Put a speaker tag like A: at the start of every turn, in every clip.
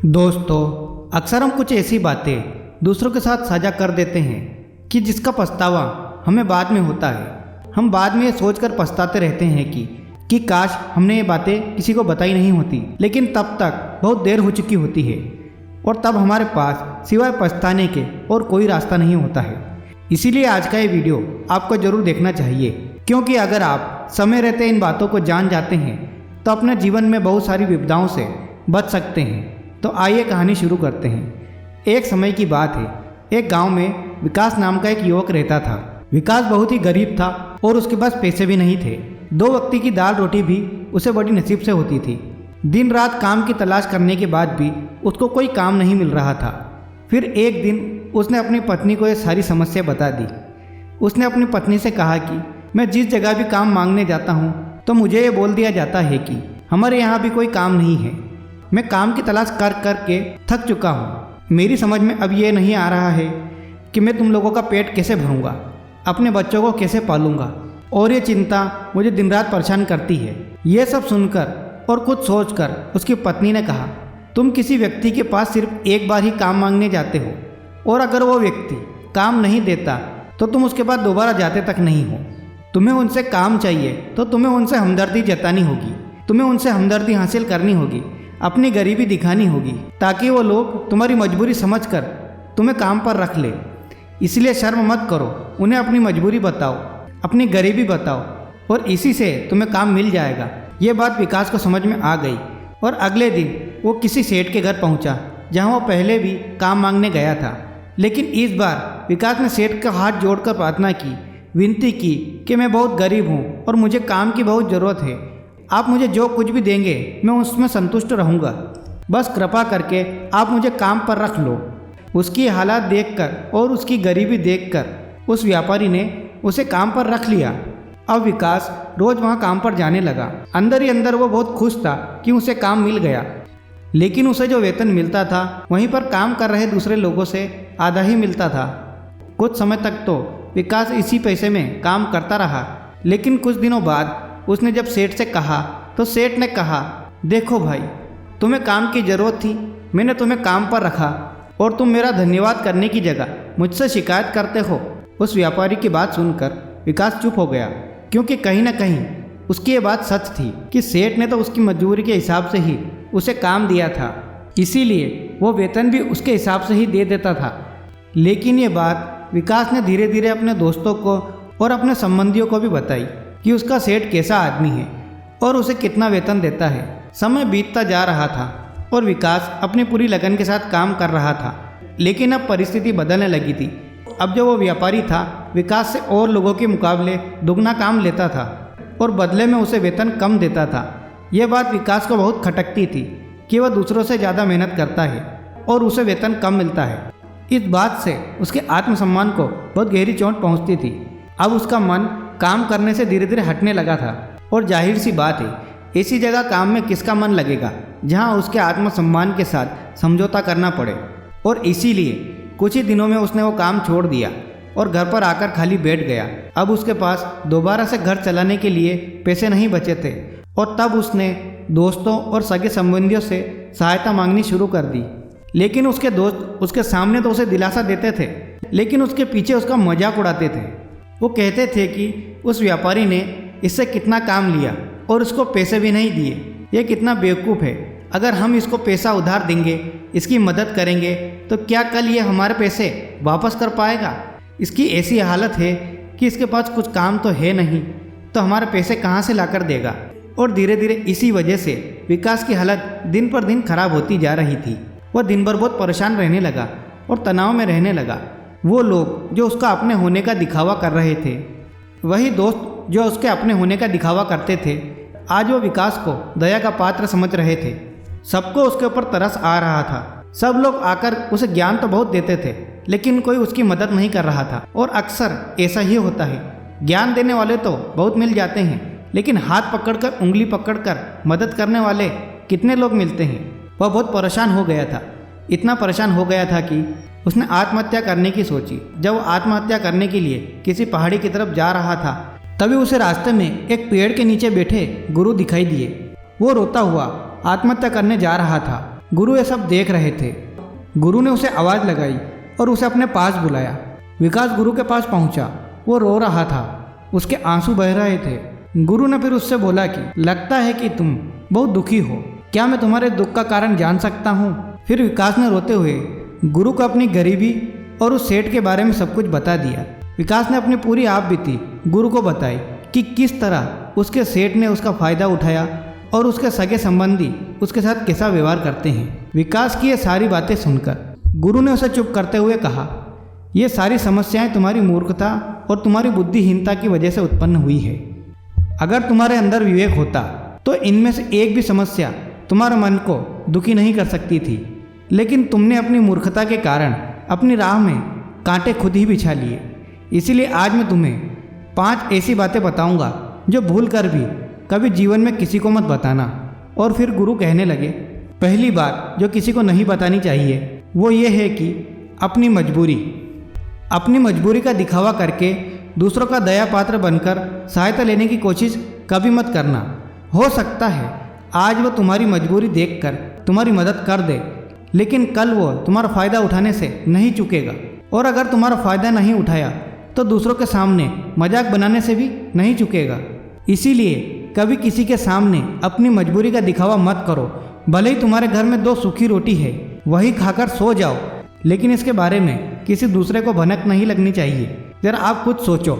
A: दोस्तों, अक्सर हम कुछ ऐसी बातें दूसरों के साथ साझा कर देते हैं कि जिसका पछतावा हमें बाद में होता है। हम बाद में ये सोचकर पछताते रहते हैं कि काश हमने ये बातें किसी को बताई नहीं होती, लेकिन तब तक बहुत देर हो चुकी होती है और तब हमारे पास सिवाय पछताने के और कोई रास्ता नहीं होता है। इसीलिए आज का ये वीडियो आपको ज़रूर देखना चाहिए, क्योंकि अगर आप समय रहते इन बातों को जान जाते हैं तो अपने जीवन में बहुत सारी विपदाओं से बच सकते हैं। तो आइए कहानी शुरू करते हैं। एक समय की बात है, एक गांव में विकास नाम का एक युवक रहता था। विकास बहुत ही गरीब था और उसके पास पैसे भी नहीं थे। 2 वक्त की दाल रोटी भी उसे बड़ी नसीब से होती थी। दिन रात काम की तलाश करने के बाद भी उसको कोई काम नहीं मिल रहा था। फिर एक दिन उसने अपनी पत्नी को ये सारी समस्या बता दी। उसने अपनी पत्नी से कहा कि मैं जिस जगह भी काम मांगने जाता हूँ तो मुझे ये बोल दिया जाता है कि हमारे यहाँ भी कोई काम नहीं है। मैं काम की तलाश कर कर के थक चुका हूँ। मेरी समझ में अब ये नहीं आ रहा है कि मैं तुम लोगों का पेट कैसे भरूँगा, अपने बच्चों को कैसे पालूँगा, और ये चिंता मुझे दिन रात परेशान करती है। ये सब सुनकर और कुछ सोचकर उसकी पत्नी ने कहा, तुम किसी व्यक्ति के पास सिर्फ एक बार ही काम मांगने जाते हो और अगर वो व्यक्ति काम नहीं देता तो तुम उसके पास दोबारा जाते तक नहीं हो। तुम्हें उनसे काम चाहिए तो तुम्हें उनसे हमदर्दी जतानी होगी, तुम्हें उनसे हमदर्दी हासिल करनी होगी, अपनी गरीबी दिखानी होगी ताकि वो लोग तुम्हारी मजबूरी समझकर तुम्हें काम पर रख ले। इसलिए शर्म मत करो, उन्हें अपनी मजबूरी बताओ, अपनी गरीबी बताओ और इसी से तुम्हें काम मिल जाएगा। ये बात विकास को समझ में आ गई और अगले दिन वो किसी सेठ के घर पहुंचा जहां वो पहले भी काम मांगने गया था। लेकिन इस बार विकास ने सेठ का हाथ जोड़कर प्रार्थना की, विनती की कि मैं बहुत गरीब हूँ और मुझे काम की बहुत ज़रूरत है। आप मुझे जो कुछ भी देंगे मैं उसमें संतुष्ट रहूँगा। बस कृपा करके आप मुझे काम पर रख लो। उसकी हालात देखकर और उसकी गरीबी देखकर उस व्यापारी ने उसे काम पर रख लिया। अब विकास रोज़ वहाँ काम पर जाने लगा। अंदर ही अंदर वो बहुत खुश था कि उसे काम मिल गया, लेकिन उसे जो वेतन मिलता था वहीं पर काम कर रहे दूसरे लोगों से आधा ही मिलता था। कुछ समय तक तो विकास इसी पैसे में काम करता रहा, लेकिन कुछ दिनों बाद उसने जब सेठ से कहा तो सेठ ने कहा, देखो भाई, तुम्हें काम की ज़रूरत थी, मैंने तुम्हें काम पर रखा और तुम मेरा धन्यवाद करने की जगह मुझसे शिकायत करते हो। उस व्यापारी की बात सुनकर विकास चुप हो गया, क्योंकि कहीं ना कहीं उसकी ये बात सच थी कि सेठ ने तो उसकी मजदूरी के हिसाब से ही उसे काम दिया था, इसीलिए वो वेतन भी उसके हिसाब से ही दे देता था। लेकिन ये बात विकास ने धीरे धीरे अपने दोस्तों को और अपने संबंधियों को भी बताई कि उसका सेठ कैसा आदमी है और उसे कितना वेतन देता है। समय बीतता जा रहा था और विकास अपनी पूरी लगन के साथ काम कर रहा था, लेकिन अब परिस्थिति बदलने लगी थी। अब जो वो व्यापारी था विकास से और लोगों के मुकाबले दुगना काम लेता था और बदले में उसे वेतन कम देता था। यह बात विकास को बहुत खटकती थी कि वह दूसरों से ज़्यादा मेहनत करता है और उसे वेतन कम मिलता है। इस बात से उसके आत्मसम्मान को बहुत गहरी चोट पहुँचती थी। अब उसका मन काम करने से धीरे धीरे हटने लगा था और जाहिर सी बात है, ऐसी जगह काम में किसका मन लगेगा जहां उसके आत्मसम्मान के साथ समझौता करना पड़े। और इसीलिए कुछ ही दिनों में उसने वो काम छोड़ दिया और घर पर आकर खाली बैठ गया। अब उसके पास दोबारा से घर चलाने के लिए पैसे नहीं बचे थे और तब उसने दोस्तों और सगे संबंधियों से सहायता मांगनी शुरू कर दी। लेकिन उसके दोस्त उसके सामने तो उसे दिलासा देते थे, लेकिन उसके पीछे उसका मजाक उड़ाते थे। वो कहते थे कि उस व्यापारी ने इससे कितना काम लिया और उसको पैसे भी नहीं दिए, ये कितना बेवकूफ़ है। अगर हम इसको पैसा उधार देंगे, इसकी मदद करेंगे तो क्या कल ये हमारे पैसे वापस कर पाएगा? इसकी ऐसी हालत है कि इसके पास कुछ काम तो है नहीं, तो हमारे पैसे कहाँ से लाकर देगा? और धीरे धीरे इसी वजह से विकास की हालत दिन पर दिन खराब होती जा रही थी। वह दिन भर बहुत परेशान रहने लगा और तनाव में रहने लगा। वो लोग जो उसका अपने होने का दिखावा कर रहे थे, वही दोस्त जो उसके अपने होने का दिखावा करते थे, आज वो विकास को दया का पात्र समझ रहे थे। सबको उसके ऊपर तरस आ रहा था। सब लोग आकर उसे ज्ञान तो बहुत देते थे, लेकिन कोई उसकी मदद नहीं कर रहा था। और अक्सर ऐसा ही होता है, ज्ञान देने वाले तो बहुत मिल जाते हैं, लेकिन हाथ पकड़कर उंगली पकड़कर मदद करने वाले कितने लोग मिलते हैं। वह बहुत परेशान हो गया था, इतना परेशान हो गया था कि उसने आत्महत्या करने की सोची। जब वो आत्महत्या करने के लिए किसी पहाड़ी की तरफ जा रहा था, तभी उसे रास्ते में एक पेड़ के नीचे बैठे गुरु दिखाई दिए। वो रोता हुआ आत्महत्या करने जा रहा था। गुरु ये सब देख रहे थे। गुरु ने उसे आवाज़ लगाई और उसे अपने पास बुलाया। विकास गुरु के पास पहुंचा। वो रो रहा था, उसके आंसू बह रहे थे। गुरु ने फिर उससे बोला कि लगता है कि तुम बहुत दुखी हो, क्या मैं तुम्हारे दुख का कारण जान सकता हूँ? फिर विकास ने रोते हुए गुरु को अपनी गरीबी और उस सेठ के बारे में सब कुछ बता दिया। विकास ने अपनी पूरी आप बीती गुरु को बताई कि किस तरह उसके सेठ ने उसका फ़ायदा उठाया और उसके सगे संबंधी उसके साथ कैसा व्यवहार करते हैं। विकास की ये सारी बातें सुनकर गुरु ने उसे चुप करते हुए कहा, ये सारी समस्याएं तुम्हारी मूर्खता और तुम्हारी बुद्धिहीनता की वजह से उत्पन्न हुई है। अगर तुम्हारे अंदर विवेक होता तो इनमें से एक भी समस्या तुम्हारे मन को दुखी नहीं कर सकती थी, लेकिन तुमने अपनी मूर्खता के कारण अपनी राह में कांटे खुद ही बिछा लिए। इसीलिए आज मैं तुम्हें 5 ऐसी बातें बताऊंगा जो भूल कर भी कभी जीवन में किसी को मत बताना। और फिर गुरु कहने लगे, पहली बात जो किसी को नहीं बतानी चाहिए वो ये है कि अपनी मजबूरी का दिखावा करके दूसरों का दया पात्र बनकर सहायता लेने की कोशिश कभी मत करना। हो सकता है आज वो तुम्हारी मजबूरी देखकर तुम्हारी मदद कर दे, लेकिन कल वो तुम्हारा फ़ायदा उठाने से नहीं चूकेगा। और अगर तुम्हारा फ़ायदा नहीं उठाया तो दूसरों के सामने मजाक बनाने से भी नहीं चूकेगा। इसीलिए कभी किसी के सामने अपनी मजबूरी का दिखावा मत करो। भले ही तुम्हारे घर में 2 सूखी रोटी है, वही खाकर सो जाओ, लेकिन इसके बारे में किसी दूसरे को भनक नहीं लगनी चाहिए। जरा आप खुद सोचो,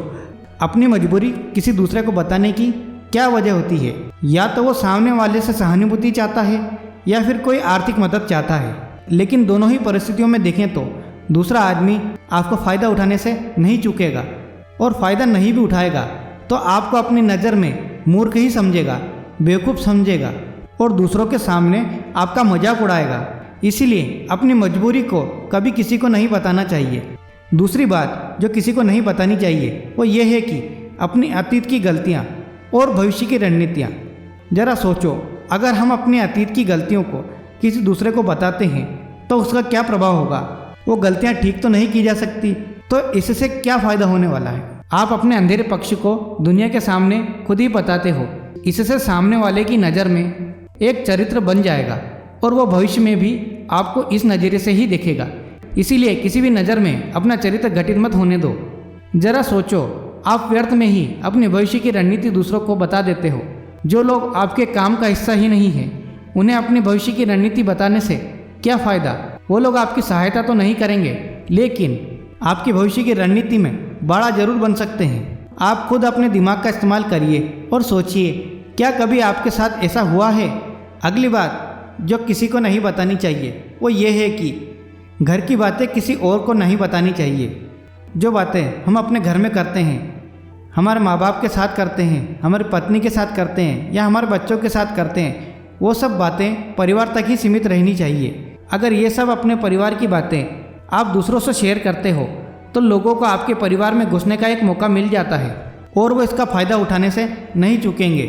A: अपनी मजबूरी किसी दूसरे को बताने की क्या वजह होती है? या तो वो सामने वाले से सहानुभूति चाहता है या फिर कोई आर्थिक मदद चाहता है। लेकिन दोनों ही परिस्थितियों में देखें तो दूसरा आदमी आपको फ़ायदा उठाने से नहीं चूकेगा, और फ़ायदा नहीं भी उठाएगा तो आपको अपनी नज़र में मूर्ख ही समझेगा, बेवकूफ़ समझेगा और दूसरों के सामने आपका मजाक उड़ाएगा। इसीलिए अपनी मजबूरी को कभी किसी को नहीं बताना चाहिए। दूसरी बात जो किसी को नहीं बतानी चाहिए वो ये है कि अपनी अतीत की गलतियाँ और भविष्य की रणनीतियाँ। जरा सोचो, अगर हम अपने अतीत की गलतियों को किसी दूसरे को बताते हैं तो उसका क्या प्रभाव होगा? वो गलतियाँ ठीक तो नहीं की जा सकती, तो इससे क्या फ़ायदा होने वाला है? आप अपने अंधेरे पक्ष को दुनिया के सामने खुद ही बताते हो। इससे सामने वाले की नज़र में एक चरित्र बन जाएगा और वो भविष्य में भी आपको इस नज़रिए से ही देखेगा। इसीलिए किसी भी नज़र में अपना चरित्र घटित मत होने दो। जरा सोचो, आप व्यर्थ में ही अपने भविष्य की रणनीति दूसरों को बता देते हो। जो लोग आपके काम का हिस्सा ही नहीं है, उन्हें अपने भविष्य की रणनीति बताने से क्या फ़ायदा? वो लोग आपकी सहायता तो नहीं करेंगे, लेकिन आपके भविष्य की रणनीति में बड़ा जरूर बन सकते हैं। आप खुद अपने दिमाग का इस्तेमाल करिए और सोचिए, क्या कभी आपके साथ ऐसा हुआ है? अगली बात जो किसी को नहीं बतानी चाहिए वो ये है कि घर की बातें किसी और को नहीं बतानी चाहिए। जो बातें हम अपने घर में करते हैं, हमारे माँ बाप के साथ करते हैं, हमारी पत्नी के साथ करते हैं या हमारे बच्चों के साथ करते हैं, वो सब बातें परिवार तक ही सीमित रहनी चाहिए। अगर ये सब अपने परिवार की बातें आप दूसरों से शेयर करते हो तो लोगों को आपके परिवार में घुसने का एक मौका मिल जाता है और वो इसका फ़ायदा उठाने से नहीं चूकेंगे।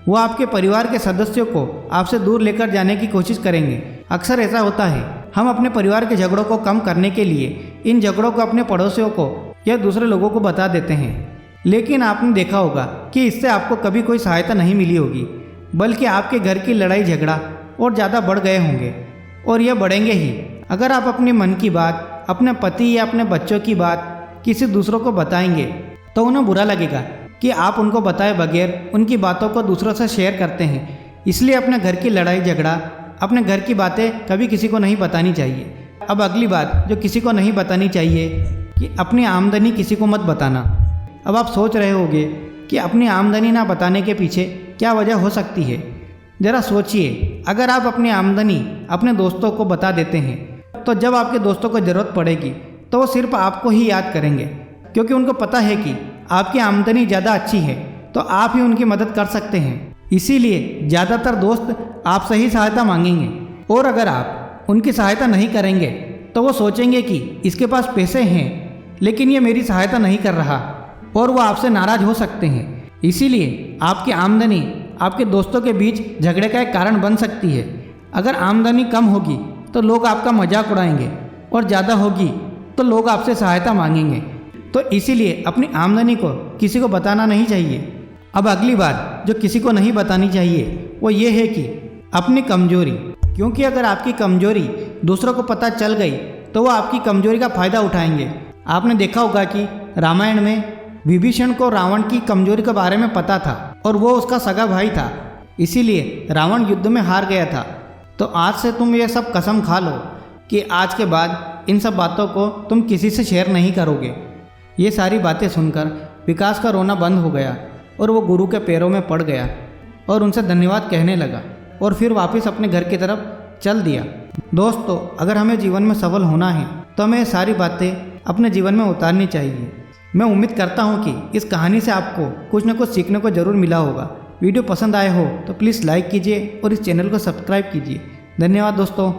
A: वो आपके परिवार के सदस्यों को आपसे दूर लेकर जाने की कोशिश करेंगे। अक्सर ऐसा होता है, हम अपने परिवार के झगड़ों को कम करने के लिए इन झगड़ों को अपने पड़ोसियों को या दूसरे लोगों को बता देते हैं, लेकिन आपने देखा होगा कि इससे आपको कभी कोई सहायता नहीं मिली होगी, बल्कि आपके घर की लड़ाई झगड़ा और ज़्यादा बढ़ गए होंगे और यह बढ़ेंगे ही। अगर आप अपने मन की बात अपने पति या अपने बच्चों की बात किसी दूसरों को बताएंगे तो उन्हें बुरा लगेगा कि आप उनको बताए बगैर उनकी बातों को दूसरों से शेयर करते हैं। इसलिए अपने घर की लड़ाई झगड़ा, अपने घर की बातें कभी किसी को नहीं बतानी चाहिए। अब अगली बात जो किसी को नहीं बतानी चाहिए कि अपनी आमदनी किसी को मत बताना। अब आप सोच रहे होंगे कि अपनी आमदनी ना बताने के पीछे क्या वजह हो सकती है। ज़रा सोचिए, अगर आप अपनी आमदनी अपने दोस्तों को बता देते हैं तो जब आपके दोस्तों को ज़रूरत पड़ेगी तो वो सिर्फ आपको ही याद करेंगे, क्योंकि उनको पता है कि आपकी आमदनी ज़्यादा अच्छी है तो आप ही उनकी मदद कर सकते हैं। इसीलिए ज़्यादातर दोस्त आपसे ही सहायता मांगेंगे, और अगर आप उनकी सहायता नहीं करेंगे तो वो सोचेंगे कि इसके पास पैसे हैं लेकिन ये मेरी सहायता नहीं कर रहा, और वो आपसे नाराज़ हो सकते हैं। इसीलिए आपकी आमदनी आपके दोस्तों के बीच झगड़े का एक कारण बन सकती है। अगर आमदनी कम होगी तो लोग आपका मजाक उड़ाएंगे और ज़्यादा होगी तो लोग आपसे सहायता मांगेंगे। तो इसीलिए अपनी आमदनी को किसी को बताना नहीं चाहिए। अब अगली बात जो किसी को नहीं बतानी चाहिए वो ये है कि अपनी कमजोरी। क्योंकि अगर आपकी कमजोरी दूसरों को पता चल गई तो वो आपकी कमजोरी का फायदा उठाएंगे। आपने देखा होगा कि रामायण में विभीषण को रावण की कमजोरी के बारे में पता था और वो उसका सगा भाई था, इसीलिए रावण युद्ध में हार गया था। तो आज से तुम ये सब कसम खा लो कि आज के बाद इन सब बातों को तुम किसी से शेयर नहीं करोगे। ये सारी बातें सुनकर विकास का रोना बंद हो गया और वो गुरु के पैरों में पड़ गया और उनसे धन्यवाद कहने लगा और फिर वापस अपने घर की तरफ चल दिया। दोस्तों, अगर हमें जीवन में सफल होना है तो हमें ये सारी बातें अपने जीवन में उतारनी चाहिए। मैं उम्मीद करता हूँ कि इस कहानी से आपको कुछ न कुछ सीखने को ज़रूर मिला होगा। वीडियो पसंद आए हो तो प्लीज़ लाइक कीजिए और इस चैनल को सब्सक्राइब कीजिए। धन्यवाद दोस्तों।